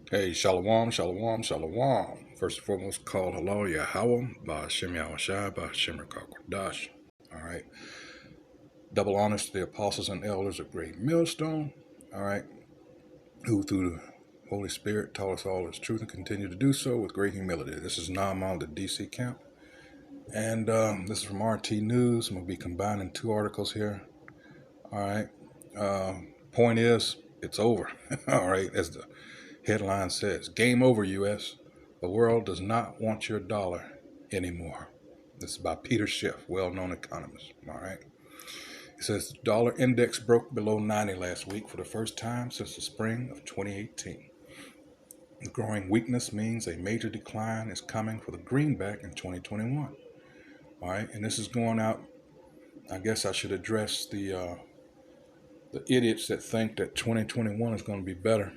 Hey, shalom, shalom, shalom. First and foremost, call hello, Yahweh, by Shem Yahushai, by Shem Kodash. All right. Double honors to the apostles and elders of Great Millstone. All right. Who through the Holy Spirit taught us all His truth and continue to do so with great humility. This is Naaman, the DC camp. And this is from RT News. I'm going to be combining two articles here. All right. Point is, it's over. All right. As the headline says, game over, U.S. The world does not want your dollar anymore. This is by Peter Schiff, well-known economist. All right. It says the dollar index broke below 90 last week for the first time since the spring of 2018. The growing weakness means a major decline is coming for the greenback in 2021. All right. And this is going out. I guess I should address the idiots that think that 2021 is going to be better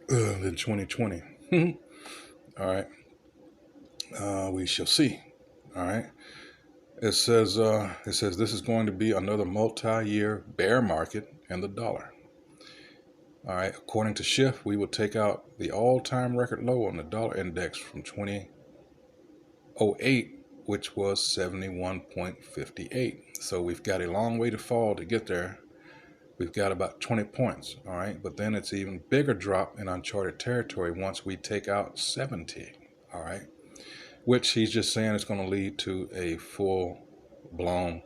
than 2020. All right. We shall see. All right. It says this is going to be another multi-year bear market in the dollar. All right. According to Schiff, we will take out the all-time record low on the dollar index from 2008, which was 71.58. So we've got a long way to fall to get there. We've got about 20 points. All right. But then it's even bigger drop in uncharted territory once we take out 70. All right. Which he's just saying is going to lead to a full-blown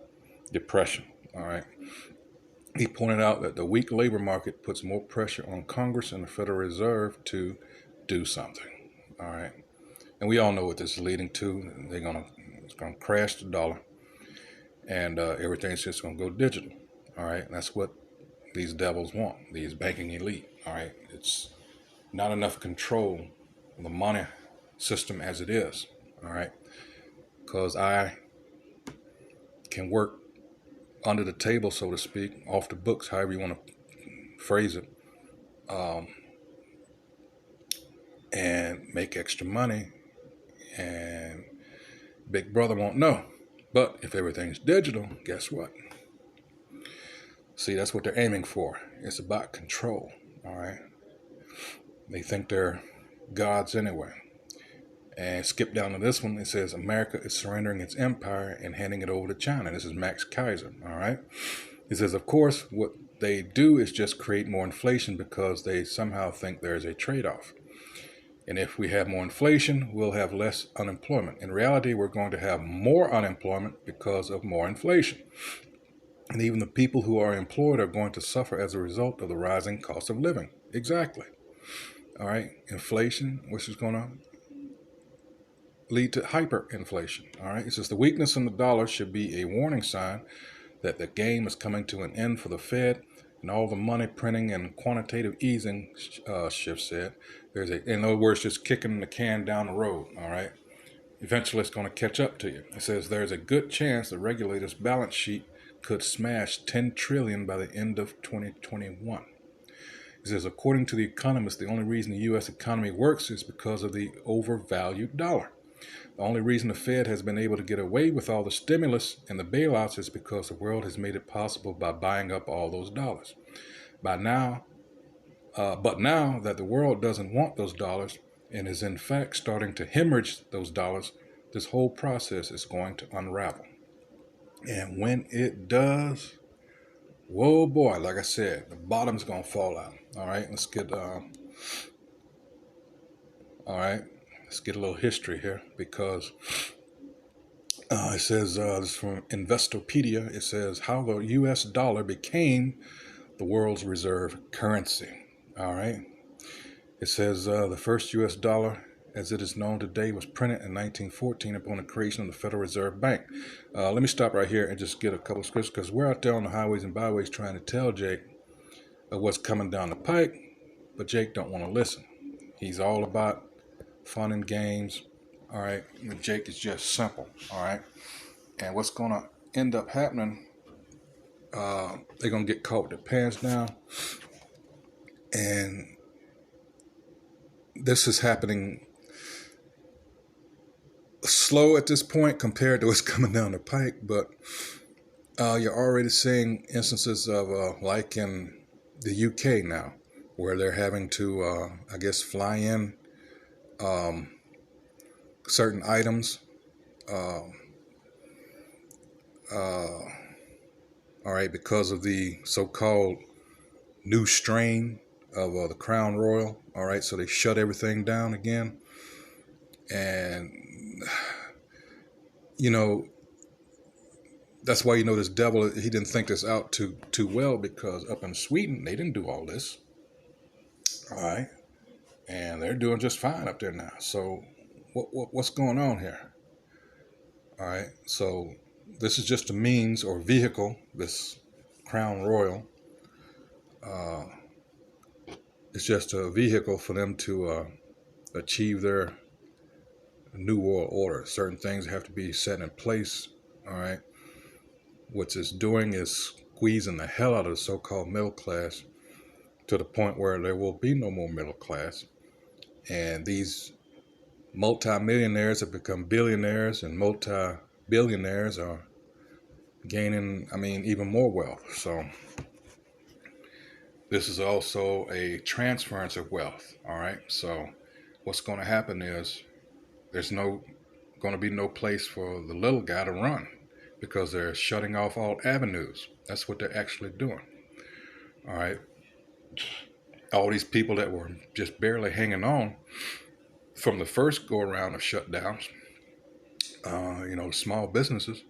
depression. All right. He pointed out that the weak labor market puts more pressure on Congress and the Federal Reserve to do something. All right. And we all know what this is leading to. It's going to crash the dollar, and everything's just going to go digital. All right. And that's what these devils want, these banking elite. All right. It's not enough control of the money system as it is. All right. Because I can work under the table, so to speak, off the books, however you want to phrase it, and make extra money, and Big Brother won't know. But if everything's digital, guess what? See, that's what they're aiming for. It's about control. All right. They think they're gods anyway. And skip down to this one. It says America is surrendering its empire and handing it over to China. This is Max Kaiser. All right. It says, of course, what they do is just create more inflation because they somehow think there's a trade-off. And if we have more inflation, we'll have less unemployment. In reality, we're going to have more unemployment because of more inflation. And even the people who are employed are going to suffer as a result of the rising cost of living. Exactly. All right. Inflation, which is going to lead to hyperinflation. All right. It says the weakness in the dollar should be a warning sign that the game is coming to an end for the Fed and all the money printing and quantitative easing, Schiff said. In other words, just kicking the can down the road. All right. Eventually, it's going to catch up to you. It says there's a good chance the regulator's balance sheet could smash 10 trillion by the end of 2021. It says, according to The Economist, the only reason the U.S. economy works is because of the overvalued dollar. The only reason the Fed has been able to get away with all the stimulus and the bailouts is because the world has made it possible by buying up all those dollars. But now that the world doesn't want those dollars and is in fact starting to hemorrhage those dollars, this whole process is going to unravel. And when it does, whoa boy, like I said, the bottom's going to fall out. All right, let's get a little history here because it says, this is from Investopedia, it says how the U.S. dollar became the world's reserve currency. All right. It says the first U.S. dollar, as it is known today, was printed in 1914 upon the creation of the Federal Reserve Bank. Let me stop right here and just get a couple of scripts because we're out there on the highways and byways trying to tell Jake what's coming down the pike, but Jake don't want to listen. He's all about fun and games. All right. And Jake is just simple. All right. And what's going to end up happening, they're going to get caught with their pants down. And this is happening slow at this point compared to what's coming down the pike, but you're already seeing instances of like in the UK now, where they're having to, I guess, fly in certain items. Uh, uh, all right, because of the so-called new strain of the Crown Royal. All right, so they shut everything down again. And, you know, that's why, this devil, he didn't think this out too well, because up in Sweden, they didn't do all this. All right. And they're doing just fine up there now. So what's going on here? All right. So this is just a means or vehicle, this Crown Royal. It's just a vehicle for them to achieve their new world order. Certain things have to be set in place. All right. What it's doing is squeezing the hell out of the so-called middle class to the point where there will be no more middle class. And these multi-millionaires have become billionaires, and multi-billionaires are gaining, even more wealth. So this is also a transference of wealth. All right. So what's going to happen is there's going to be no place for the little guy to run, because they're shutting off all avenues. That's what they're actually doing. All right. All these people that were just barely hanging on from the first go around of shutdowns, small businesses,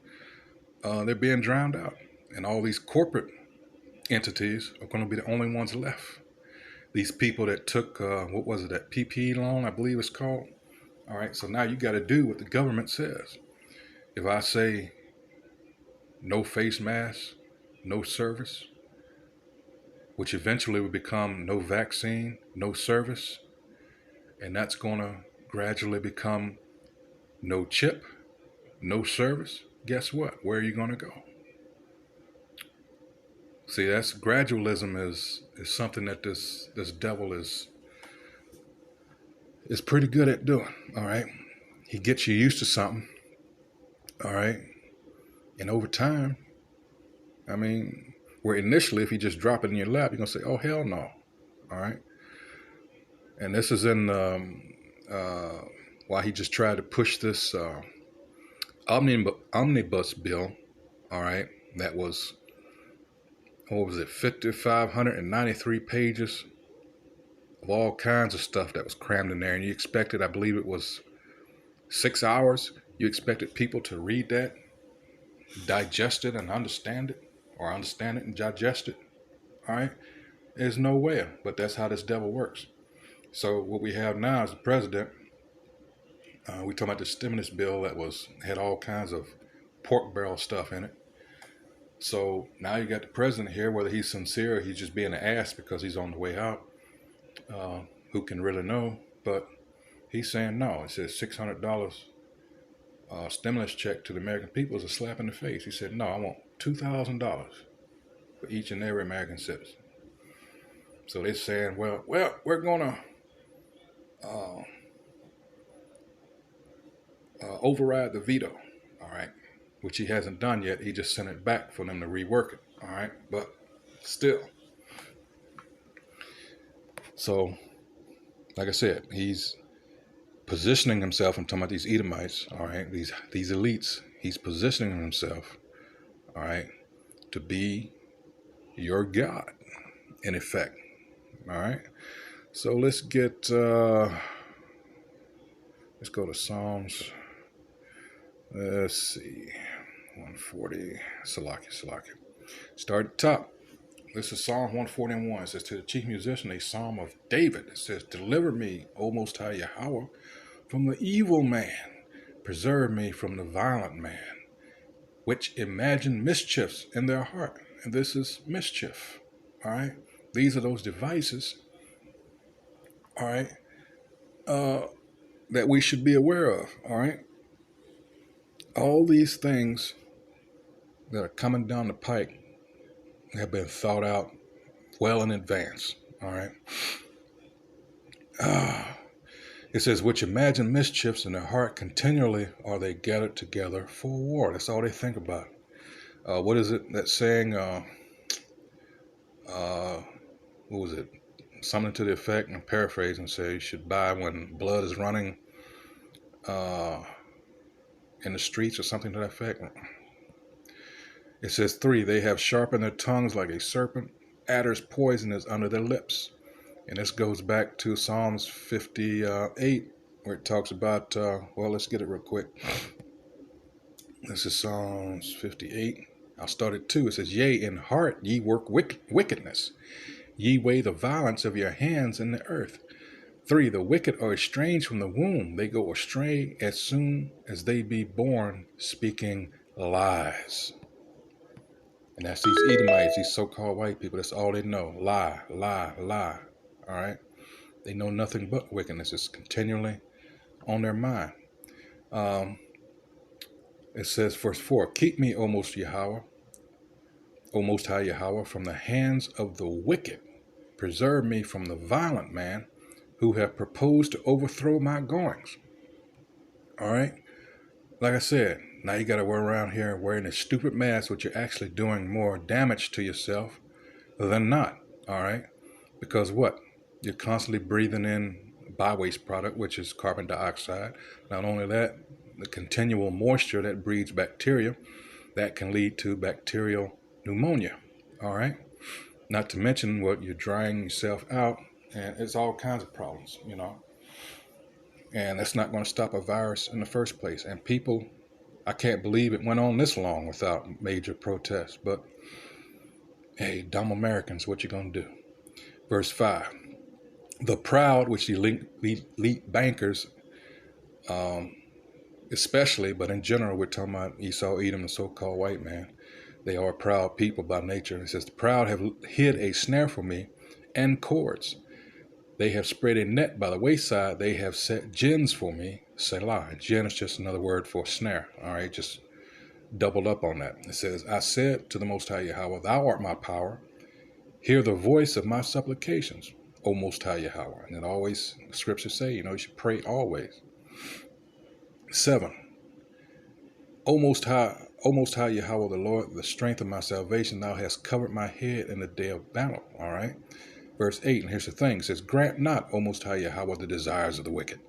they're being drowned out. And all these corporate entities are going to be the only ones left. These people that took, that PPE loan, I believe it's called. All right, so now you got to do what the government says. If I say no face mask, no service, which eventually will become no vaccine, no service, and that's going to gradually become no chip, no service, guess what? Where are you going to go? See, that's gradualism is something that this devil is pretty good at doing. All right. He gets you used to something. All right. And over time, where initially, if you just drop it in your lap, you're going to say, oh, hell no. All right. And this is in why he just tried to push this omnibus bill. All right. That was, 5,593 pages of all kinds of stuff that was crammed in there. And you expected, I believe it was 6 hours. You expected people to read that, digest it and understand it, or understand it and digest it. All right. There's no way, but that's how this devil works. So what we have now is the president. We talking about the stimulus bill that had all kinds of pork barrel stuff in it. So now you got the president here, whether he's sincere or he's just being an ass because he's on the way out. Who can really know? But he's saying no. It says $600 stimulus check to the American people is a slap in the face. He said, no, I want $2,000 for each and every American citizen. So they're saying, well, we're going to override the veto. All right. Which he hasn't done yet. He just sent it back for them to rework it. All right. But still. So, like I said, he's positioning himself. I'm talking about these Edomites. All right. These elites. He's positioning himself. All right. To be your God, in effect. All right. So let's get, let's go to Psalms. Let's see. 140. Salaki. Start at the top. This is Psalm 141. It says, to the chief musician, a psalm of David. It says, deliver me, O Most High Yahweh, from the evil man. Preserve me from the violent man, which imagine mischiefs in their heart. And this is mischief. All right. These are those devices. All right. That we should be aware of. All right. All these things that are coming down the pike have been thought out well in advance. All right. It says, which imagine mischiefs in their heart continually are they gathered together for war. That's all they think about. What is it that saying? What was it? something to the effect, and paraphrase and say you should buy when blood is running in the streets or something to that effect. It says 3, they have sharpened their tongues like a serpent. Adder's poison is under their lips. And this goes back to Psalms 58, where it talks about, well, let's get it real quick. This is Psalms 58. I'll start at 2. It says, yea, in heart ye work wickedness. Ye weigh the violence of your hands in the earth. 3, the wicked are estranged from the womb. They go astray as soon as they be born, speaking lies. And that's these Edomites, these so-called white people. That's all they know. Lie, lie, lie. All right? They know nothing but wickedness. It's continually on their mind. It says, verse 4, keep me, O Most Yahweh, O Most High Yahweh, from the hands of the wicked. Preserve me from the violent man who have proposed to overthrow my goings. All right? Like I said, now you got to wear around here wearing this stupid mask, which you're actually doing more damage to yourself than not. All right? Because what? You're constantly breathing in by-waste product, which is carbon dioxide. Not only that, the continual moisture that breeds bacteria, that can lead to bacterial pneumonia. All right? Not to mention what you're drying yourself out, and it's all kinds of problems, you know. And that's not going to stop a virus in the first place. And people, I can't believe it went on this long without major protests. But hey, dumb Americans, what you going to do? Verse 5. The proud, which elite bankers, especially, but in general, we're talking about Esau, Edom, the so-called white man. They are proud people by nature. It says, the proud have hid a snare for me and cords. They have spread a net by the wayside. They have set gins for me. Selah. Gin is just another word for snare. All right, just doubled up on that. It says, I said to the Most High Yahweh, thou art my power. Hear the voice of my supplications, O Most High Yahweh. And it always, scriptures say, you should pray always. 7. O Most High Yahweh, the Lord, the strength of my salvation, thou hast covered my head in the day of battle. All right. Verse 8, and here's the thing. It says, grant not, O Most High Yahweh, the desires of the wicked.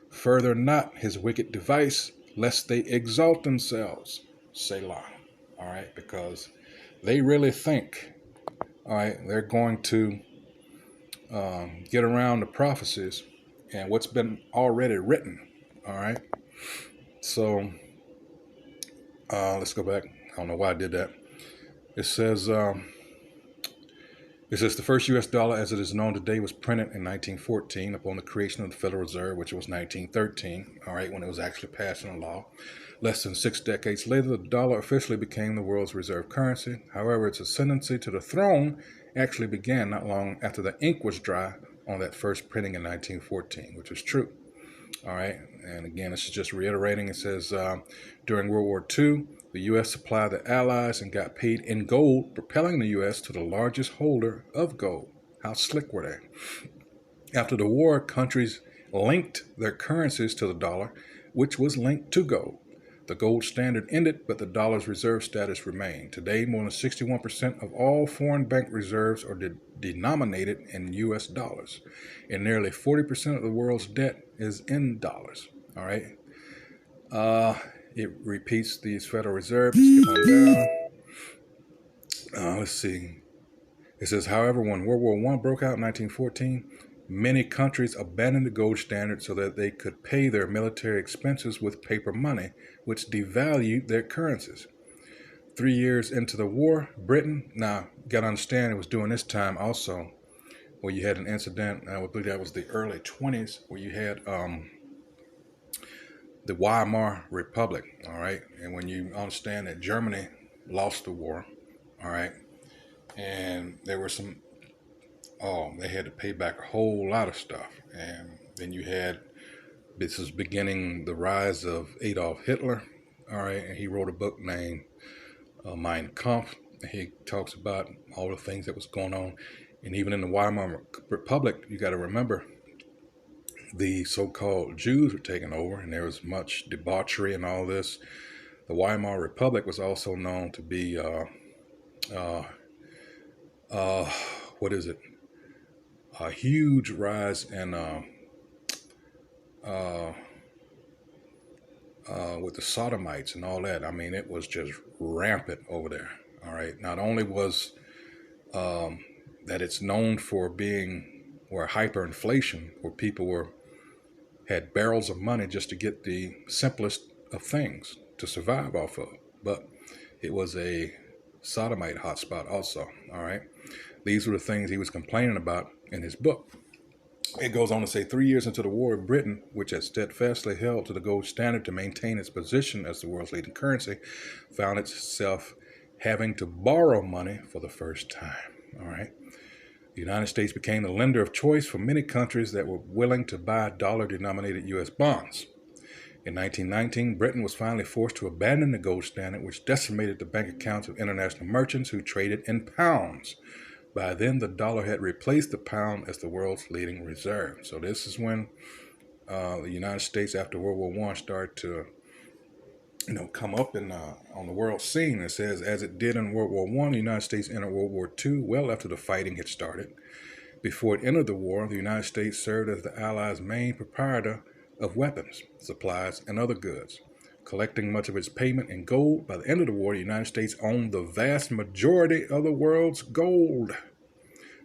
Further not his wicked device, lest they exalt themselves. Selah. All right, because they really think, all right, they're going to get around the prophecies and what's been already written. All right. So let's go back. I don't know why I did that. It says, the first U.S. dollar as it is known today was printed in 1914 upon the creation of the Federal Reserve, which was 1913, all right, when it was actually passed into law. Less than 6 decades later, the dollar officially became the world's reserve currency. However, its ascendancy to the throne actually began not long after the ink was dry on that first printing in 1914, which was true. All right, and again, this is just reiterating. It says, during World War II, the U.S. supplied the Allies and got paid in gold, propelling the U.S. to the largest holder of gold. How slick were they? After the war, countries linked their currencies to the dollar, which was linked to gold. The gold standard ended, but the dollar's reserve status remained. Today, more than 61% of all foreign bank reserves are denominated in U.S. dollars, and nearly 40% of the world's debt is in dollars. All right. It repeats these Federal Reserve. Skip on down. Let's see. It says, however, when World War I broke out in 1914, many countries abandoned the gold standard so that they could pay their military expenses with paper money, which devalued their currencies. 3 years into the war, Britain, now, got to understand, it was during this time also where you had an incident, I believe that was the early 20s, where you had the Weimar Republic, all right? And when you understand that Germany lost the war, all right, and there were some, they had to pay back a whole lot of stuff. And then you had, this is beginning the rise of Adolf Hitler, all right, and he wrote a book named Mein Kampf. And he talks about all the things that was going on. And even in the Weimar Republic, you got to remember, the so-called Jews were taken over, and there was much debauchery and all this. The Weimar Republic was also known to be, what is it? a huge rise in uh, with the sodomites and all that. I mean, it was just rampant over there. All right. Not only was that it's known for being where hyperinflation, where people had barrels of money just to get the simplest of things to survive off of, but it was a sodomite hotspot also. All right. These were the things he was complaining about in his book. It goes on to say 3 years into the war, Britain, which had steadfastly held to the gold standard to maintain its position as the world's leading currency, found itself having to borrow money for the first time. All right. The United States became the lender of choice for many countries that were willing to buy dollar-denominated U.S. bonds. In 1919, Britain was finally forced to abandon the gold standard, which decimated the bank accounts of international merchants who traded in pounds. By then, the dollar had replaced the pound as the world's leading reserve. So this is when the United States, after World War I, started to, come up on the world scene. It says, as it did in World War I, the United States entered World War II well after the fighting had started. Before it entered the war, the United States served as the Allies' main proprietor of weapons, supplies, and other goods. Collecting much of its payment in gold, by the end of the war, the United States owned the vast majority of the world's gold.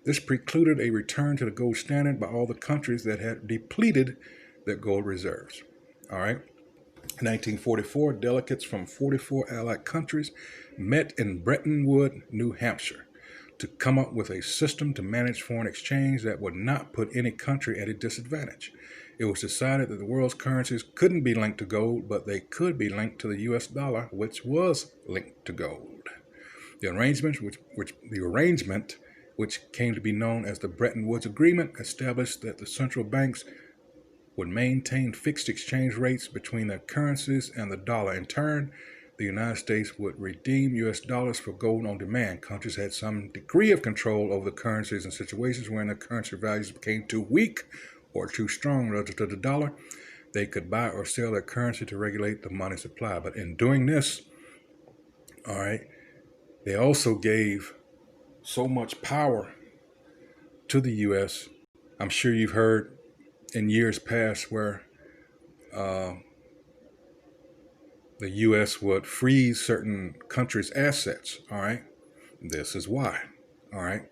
This precluded a return to the gold standard by all the countries that had depleted their gold reserves. All right. In 1944, delegates from 44 Allied countries met in Bretton Woods, New Hampshire, to come up with a system to manage foreign exchange that would not put any country at a disadvantage. It was decided that the world's currencies couldn't be linked to gold, but they could be linked to the U.S. dollar, which was linked to gold. The arrangement, which came to be known as the Bretton Woods Agreement, established that the central banks would maintain fixed exchange rates between their currencies and the dollar. In turn, the United States would redeem U.S. dollars for gold on demand. Countries had some degree of control over the currencies in situations wherein the currency values became too weak or too strong relative to the dollar. They could buy or sell their currency to regulate the money supply. But in doing this, all right, they also gave so much power to the U.S. I'm sure you've heard in years past where the U.S. would freeze certain countries' assets. All right, this is why. All right.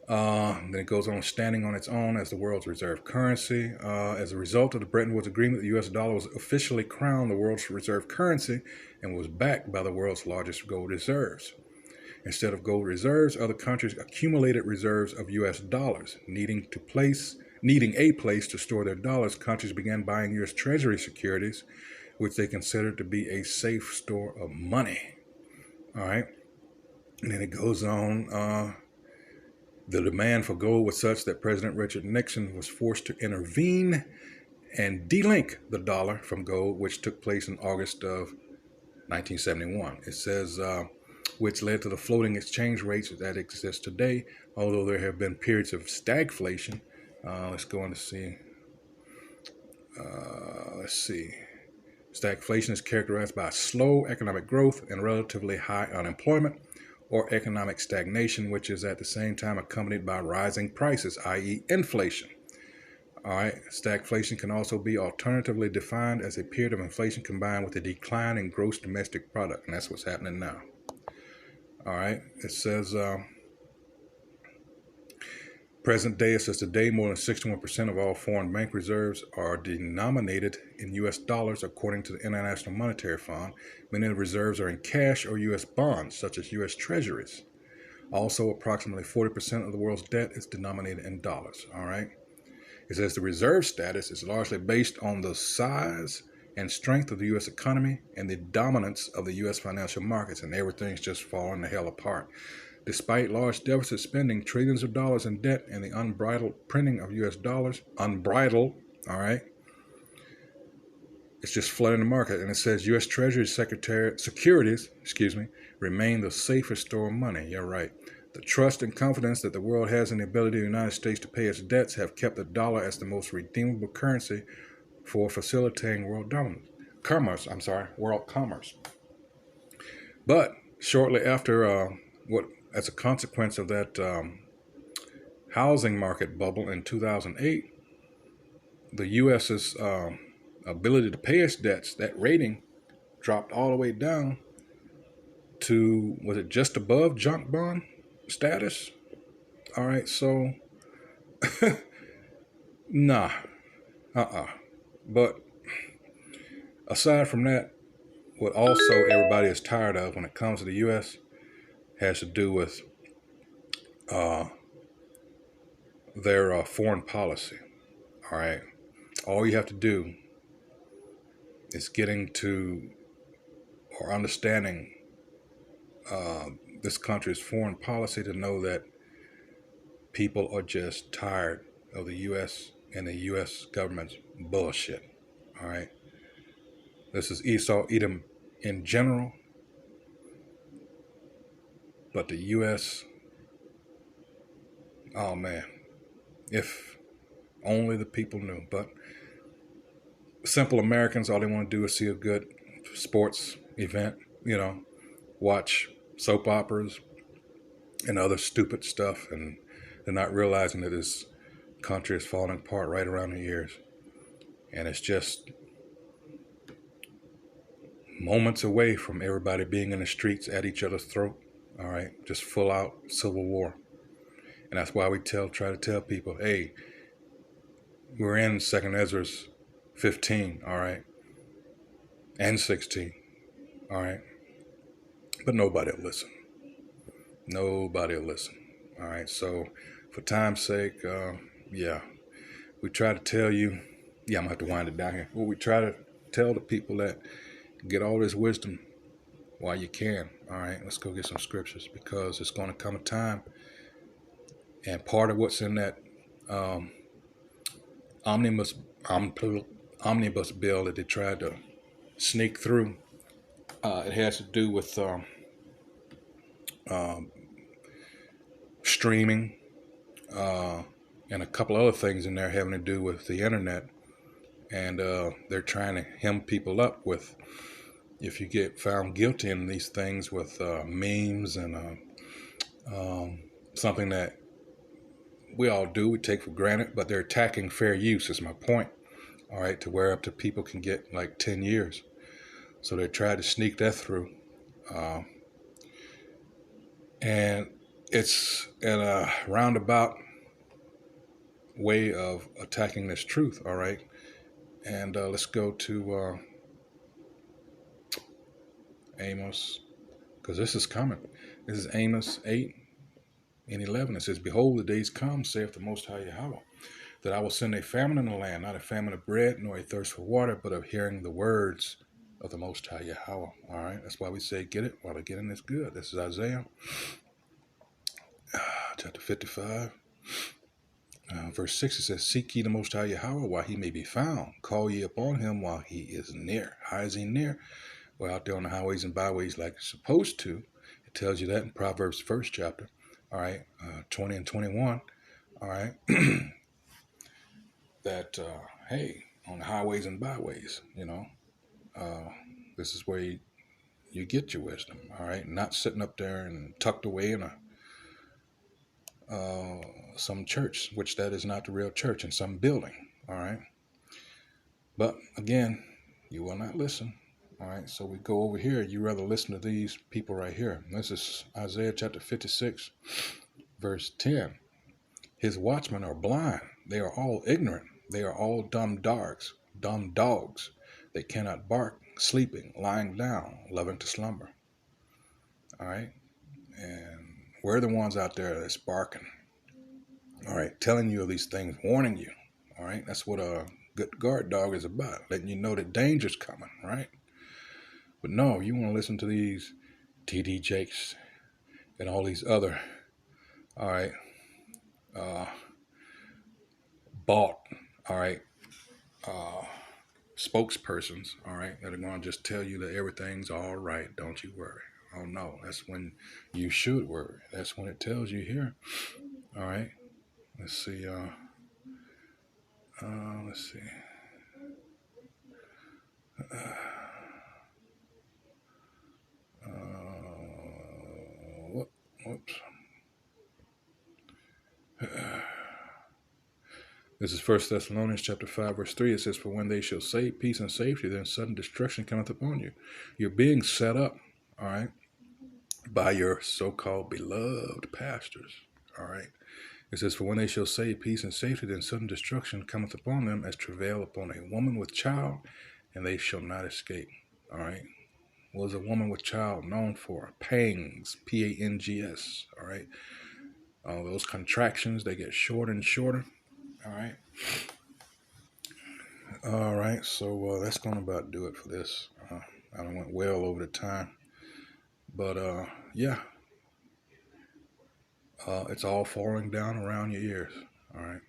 Then it goes on standing on its own as the world's reserve currency. As a result of the Bretton Woods Agreement, the U.S. dollar was officially crowned the world's reserve currency and was backed by the world's largest gold reserves. Instead of gold reserves, other countries accumulated reserves of U.S. dollars. Needing a place to store their dollars, countries began buying U.S. Treasury securities, which they considered to be a safe store of money. All right. And then it goes on. The demand for gold was such that President Richard Nixon was forced to intervene and delink the dollar from gold, which took place in August of 1971. It says, which led to the floating exchange rates that exist today, although there have been periods of stagflation. Let's go on to see. Stagflation is characterized by slow economic growth and relatively high unemployment, or economic stagnation, which is at the same time accompanied by rising prices, i.e. inflation. All right, stagflation can also be alternatively defined as a period of inflation combined with a decline in gross domestic product, and that's what's happening now. All right, it says, present day, it says today more than 61% of all foreign bank reserves are denominated in U.S. dollars, according to the International Monetary Fund. Many of the reserves are in cash or U.S. bonds, such as U.S. Treasuries. Also, approximately 40% of the world's debt is denominated in dollars. All right. It says the reserve status is largely based on the size and strength of the U.S. economy and the dominance of the U.S. financial markets, and everything's just falling the hell apart. Despite large deficit spending, trillions of dollars in debt, and the unbridled printing of U.S. dollars, unbridled, all right, it's just flooding the market. And it says U.S. Treasury securities, remain the safest store of money. You're right. The trust and confidence that the world has in the ability of the United States to pay its debts have kept the dollar as the most redeemable currency for facilitating world commerce. But shortly after, as a consequence of that housing market bubble in 2008, the U.S.'s ability to pay its debts, that rating dropped all the way down to, was it just above junk bond status? All right, so nah, But aside from that, what also everybody is tired of when it comes to the U.S. has to do with their foreign policy. All right, all you have to do is getting to or understanding this country's foreign policy to know that people are just tired of the U.S. and the U.S. government's bullshit. All right, this is Esau Edom in general, but the U.S. Oh man, if only the people knew. But simple Americans, all they want to do is see a good sports event, watch soap operas and other stupid stuff, and they're not realizing that this country is falling apart right around their ears. And it's just moments away from everybody being in the streets at each other's throat. All right, just full out civil war. And that's why we try to tell people, hey, we're in 2nd Ezra 15, all right, and 16, all right. But nobody will listen. Nobody will listen. All right, so for time's sake, we try to tell you, I'm going to have to wind it down here. Well, we try to tell the people that get all this wisdom while you can. All right, let's go get some scriptures, because it's going to come a time, and part of what's in that omnibus bill that they tried to sneak through, it has to do with streaming and a couple other things in there having to do with the internet. And they're trying to hem people up with, if you get found guilty in these things with memes and something that we all do, we take for granted, but they're attacking fair use is my point. All right, to where up to people can get like 10 years. So they tried to sneak that through. And it's in a roundabout way of attacking this truth. All right. And let's go to Amos, because this is coming. This is Amos 8 and 11. It says, behold, the days come, saith the Most High Yahweh, that I will send a famine in the land, not a famine of bread, nor a thirst for water, but of hearing the words of the Most High Yahweh. All right, that's why we say get it while the getting is good. This is Isaiah chapter 55. Verse 6, it says, seek ye the Most High Yahweh while he may be found. Call ye upon him while he is near. How is he near? Well, out there on the highways and byways like it's supposed to. It tells you that in Proverbs 1st chapter. All right, 20 and 21. All right, that, hey, on the highways and byways, this is where you get your wisdom. All right, not sitting up there and tucked away in some church, which that is not the real church, in some building. All right, but again, you will not listen. All right, so we go over here. You rather listen to these people right here. This is Isaiah chapter 56, verse 10. His watchmen are blind. They are all ignorant. They are all dumb dogs. They cannot bark, sleeping, lying down, loving to slumber. All right, and we're the ones out there that's barking. All right, telling you of these things, warning you. All right, that's what a good guard dog is about, letting you know that danger's coming, right? But no, you want to listen to these TD Jakes and all these other, all right, bought, all right, spokespersons, all right, that are going to just tell you that everything's all right, don't you worry. Oh no, that's when you should worry. That's when it tells you here. All right, let's see. Let's see. Whoops. This is 1 Thessalonians chapter 5, verse 3. It says, "For when they shall say peace and safety, then sudden destruction cometh upon you." You're being set up, all right, by your so-called beloved pastors, all right. It says, "For when they shall say peace and safety, then sudden destruction cometh upon them as travail upon a woman with child, and they shall not escape." All right. What is a woman with child known for? Pangs, Pangs. All right. Those contractions, they get shorter and shorter. All right. All right. So that's going to about do it for this. I went well over the time, but yeah, it's all falling down around your ears. All right.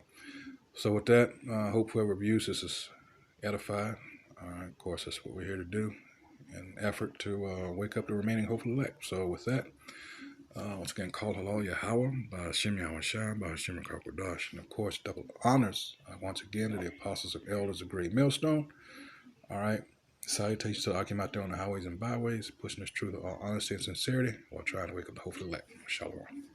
So with that, I hope whoever views this is edified. Of course, that's what we're here to do, an effort to wake up the remaining hopeful elect. So with that, once again, call hello Yahweh, by Hashem Yahweh Shai, by Hashem Kakwadash, and of course, double honors once again to the apostles and elders of Great Millstone. All right, salutations to Akim out there on the highways and byways, pushing us through to all honesty and sincerity while trying to wake up the hopeful elect. Shalom.